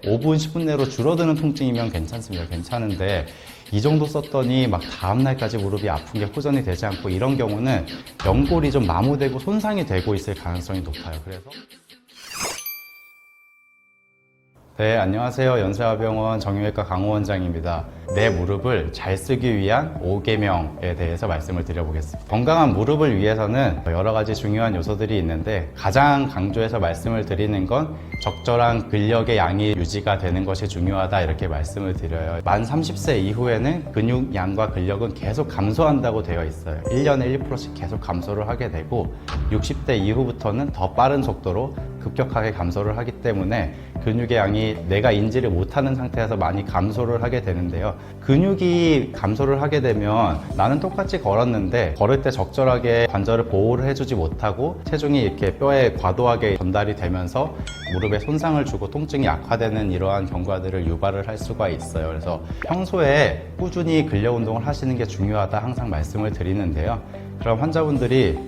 5분, 10분 내로 줄어드는 통증이면 괜찮습니다. 괜찮은데 이 정도 썼더니 막 다음날까지 무릎이 아픈 게 호전이 되지 않고 이런 경우는 연골이 좀 마모되고 손상이 되고 있을 가능성이 높아요. 그래서 네, 안녕하세요. 연세화병원 정형외과 강호 원장입니다. 내 무릎을 잘 쓰기 위한 5계명에 대해서 말씀을 드려보겠습니다. 건강한 무릎을 위해서는 여러 가지 중요한 요소들이 있는데 가장 강조해서 말씀을 드리는 건 적절한 근력의 양이 유지가 되는 것이 중요하다 이렇게 말씀을 드려요. 만 30세 이후에는 근육 양과 근력은 계속 감소한다고 되어 있어요. 1년에 1%씩 계속 감소를 하게 되고 60대 이후부터는 더 빠른 속도로 급격하게 감소를 하기 때문에 근육의 양이 내가 인지를 못하는 상태에서 많이 감소를 하게 되는데요. 근육이 감소를 하게 되면 나는 똑같이 걸었는데 걸을 때 적절하게 관절을 보호를 해주지 못하고 체중이 이렇게 뼈에 과도하게 전달이 되면서 무릎에 손상을 주고 통증이 악화되는 이러한 경과들을 유발을 할 수가 있어요. 그래서 평소에 꾸준히 근력 운동을 하시는 게 중요하다 항상 말씀을 드리는데요. 그럼 환자분들이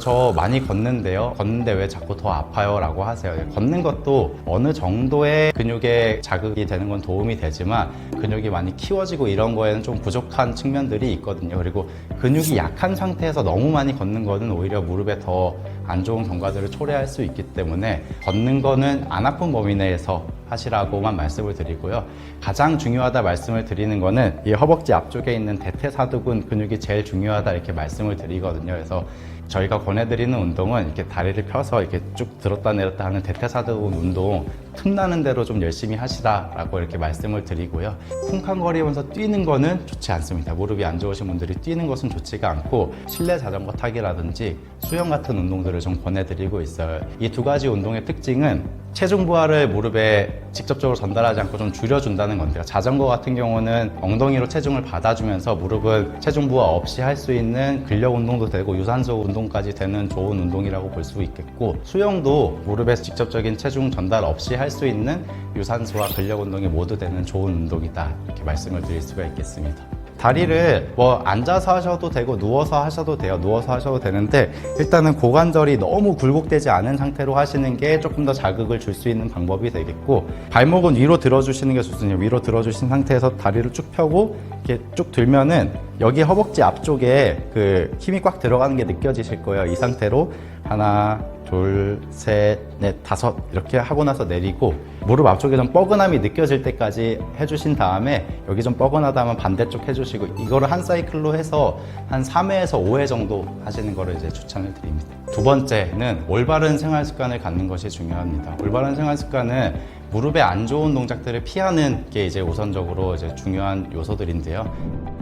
저 많이 걷는데요. 걷는데 왜 자꾸 더 아파요? 라고 하세요. 걷는 것도 어느 정도의 근육에 자극이 되는 건 도움이 되지만 근육이 많이 키워지고 이런 거에는 좀 부족한 측면들이 있거든요. 그리고 근육이 약한 상태에서 너무 많이 걷는 거는 오히려 무릎에 더 안 좋은 경과들을 초래할 수 있기 때문에 걷는 거는 안 아픈 범위 내에서 하시라고만 말씀을 드리고요. 가장 중요하다 말씀을 드리는 거는 이 허벅지 앞쪽에 있는 대퇴사두근 근육이 제일 중요하다 이렇게 말씀을 드리거든요. 그래서 저희가 권해드리는 운동은 이렇게 다리를 펴서 이렇게 쭉 들었다 내렸다 하는 대퇴사두근 운동 틈나는 대로 좀 열심히 하시라라고 이렇게 말씀을 드리고요. 쿵쾅거리면서 뛰는 거는 좋지 않습니다. 무릎이 안 좋으신 분들이 뛰는 것은 좋지가 않고 실내 자전거 타기라든지 수영 같은 운동들을 좀 권해드리고 있어요. 이 두 가지 운동의 특징은 체중 부하를 무릎에 직접적으로 전달하지 않고 좀 줄여준다는 건데요. 자전거 같은 경우는 엉덩이로 체중을 받아주면서 무릎은 체중 부하 없이 할 수 있는 근력 운동도 되고 유산소 운동까지 되는 좋은 운동이라고 볼 수 있겠고, 수영도 무릎에 직접적인 체중 전달 없이 할 수 있는 유산소와 근력 운동이 모두 되는 좋은 운동이다 이렇게 말씀을 드릴 수가 있겠습니다. 다리를 앉아서 하셔도 되고 누워서 하셔도 돼요. 누워서 하셔도 되는데 일단은 고관절이 너무 굴곡되지 않은 상태로 하시는 게 조금 더 자극을 줄 수 있는 방법이 되겠고, 발목은 위로 들어주시는 게 좋습니다. 위로 들어주신 상태에서 다리를 쭉 펴고 이렇게 쭉 들면은 여기 허벅지 앞쪽에 그 힘이 꽉 들어가는 게 느껴지실 거예요. 이 상태로 하나, 둘, 셋, 넷, 다섯 이렇게 하고 나서 내리고 무릎 앞쪽에 좀 뻐근함이 느껴질 때까지 해주신 다음에 여기 좀 뻐근하다 하면 반대쪽 해주시고, 이거를 한 사이클로 해서 한 3회에서 5회 정도 하시는 거를 이제 추천을 드립니다. 두 번째는 올바른 생활 습관을 갖는 것이 중요합니다. 올바른 생활 습관은 무릎에 안 좋은 동작들을 피하는 게 이제 우선적으로 이제 중요한 요소들인데요.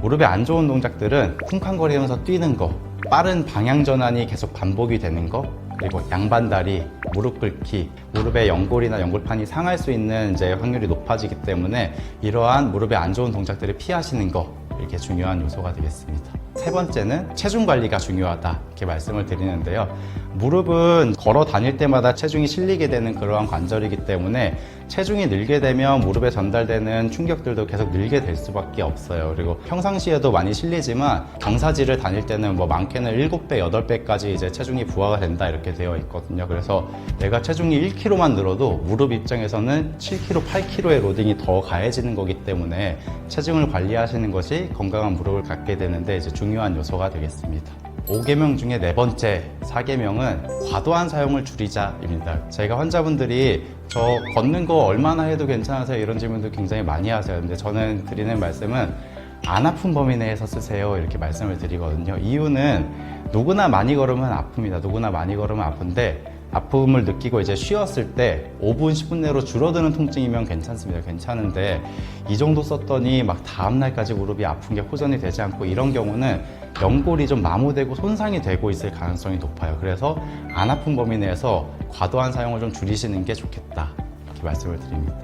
무릎에 안 좋은 동작들은 쿵쾅거리면서 뛰는 거, 빠른 방향 전환이 계속 반복이 되는 거, 그리고 양반다리, 무릎 꿇기, 무릎의 연골이나 연골판이 상할 수 있는 이제 확률이 높아지기 때문에 이러한 무릎에 안 좋은 동작들을 피하시는 거, 이렇게 중요한 요소가 되겠습니다. 세 번째는 체중 관리가 중요하다 이렇게 말씀을 드리는데요. 무릎은 걸어 다닐 때마다 체중이 실리게 되는 그러한 관절이기 때문에 체중이 늘게 되면 무릎에 전달되는 충격들도 계속 늘게 될 수밖에 없어요. 그리고 평상시에도 많이 실리지만 경사지를 다닐 때는 많게는 7배, 8배까지 이제 체중이 부하가 된다 이렇게 되어 있거든요. 그래서 내가 체중이 1kg만 늘어도 무릎 입장에서는 7kg, 8kg의 로딩이 더 가해지는 거기 때문에 체중을 관리하시는 것이 건강한 무릎을 갖게 되는데 이제 중요한 요소가 되겠습니다. 5계명 중에 네 번째 4계명은 과도한 사용을 줄이자입니다. 제가 환자분들이 저 걷는 거 얼마나 해도 괜찮으세요? 이런 질문도 굉장히 많이 하세요. 근데 저는 드리는 말씀은 안 아픈 범위 내에서 쓰세요 이렇게 말씀을 드리거든요. 이유는 누구나 많이 걸으면 아픕니다. 누구나 많이 걸으면 아픈데 아픔을 느끼고 이제 쉬었을 때 5분, 10분 내로 줄어드는 통증이면 괜찮습니다. 괜찮은데 이 정도 썼더니 막 다음날까지 무릎이 아픈 게 호전이 되지 않고 이런 경우는 연골이 좀 마모되고 손상이 되고 있을 가능성이 높아요. 그래서 안 아픈 범위 내에서 과도한 사용을 좀 줄이시는 게 좋겠다 이렇게 말씀을 드립니다.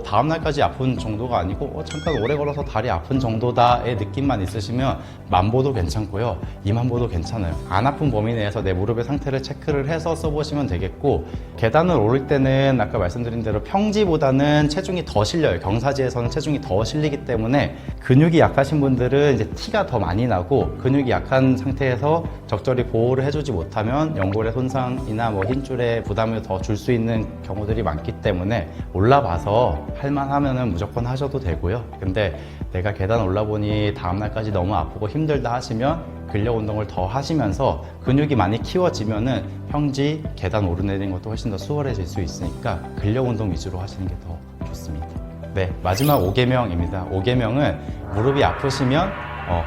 다음날까지 아픈 정도가 아니고 잠깐 오래 걸어서 다리 아픈 정도다의 느낌만 있으시면 만보도 괜찮고요, 2만보도 괜찮아요. 안 아픈 범위 내에서 내 무릎의 상태를 체크를 해서 써보시면 되겠고, 계단을 오를 때는 아까 말씀드린 대로 평지보다는 체중이 더 실려요. 경사지에서는 체중이 더 실리기 때문에 근육이 약하신 분들은 이제 티가 더 많이 나고, 근육이 약한 상태에서 적절히 보호를 해주지 못하면 연골의 손상이나 힘줄에 부담을 더 줄 수 있는 경우들이 많기 때문에 올라봐서 해서 할만하면은 무조건 하셔도 되고요. 근데 내가 계단 올라보니 다음날까지 너무 아프고 힘들다 하시면 근력 운동을 더 하시면서 근육이 많이 키워지면은 평지 계단 오르내리는 것도 훨씬 더 수월해질 수 있으니까 근력 운동 위주로 하시는 게 더 좋습니다. 네, 마지막 5계명입니다. 5계명은 무릎이 아프시면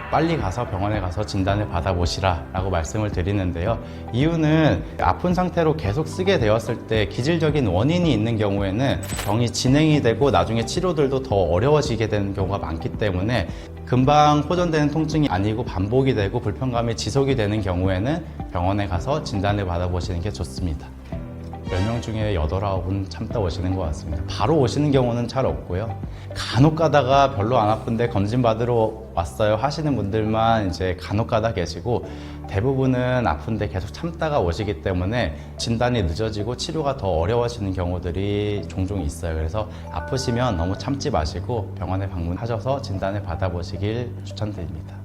빨리 가서 병원에 가서 진단을 받아보시라 라고 말씀을 드리는데요. 이유는 아픈 상태로 계속 쓰게 되었을 때 기질적인 원인이 있는 경우에는 병이 진행이 되고 나중에 치료들도 더 어려워지게 되는 경우가 많기 때문에 금방 호전되는 통증이 아니고 반복이 되고 불편감이 지속이 되는 경우에는 병원에 가서 진단을 받아보시는 게 좋습니다. 10명 중에 8, 9분 참다 오시는 것 같습니다. 바로 오시는 경우는 잘 없고요. 간혹 가다가 별로 안 아픈데 검진 받으러 왔어요 하시는 분들만 이제 간혹 가다 계시고, 대부분은 아픈데 계속 참다가 오시기 때문에 진단이 늦어지고 치료가 더 어려워지는 경우들이 종종 있어요. 그래서 아프시면 너무 참지 마시고 병원에 방문하셔서 진단을 받아보시길 추천드립니다.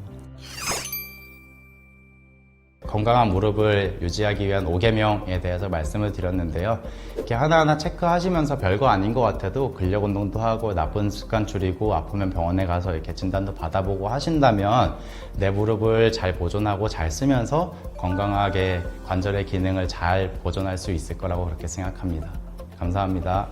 건강한 무릎을 유지하기 위한 5계명에 대해서 말씀을 드렸는데요. 이렇게 하나하나 체크하시면서 별거 아닌 것 같아도 근력 운동도 하고 나쁜 습관 줄이고 아프면 병원에 가서 이렇게 진단도 받아보고 하신다면 내 무릎을 잘 보존하고 잘 쓰면서 건강하게 관절의 기능을 잘 보존할 수 있을 거라고 그렇게 생각합니다. 감사합니다.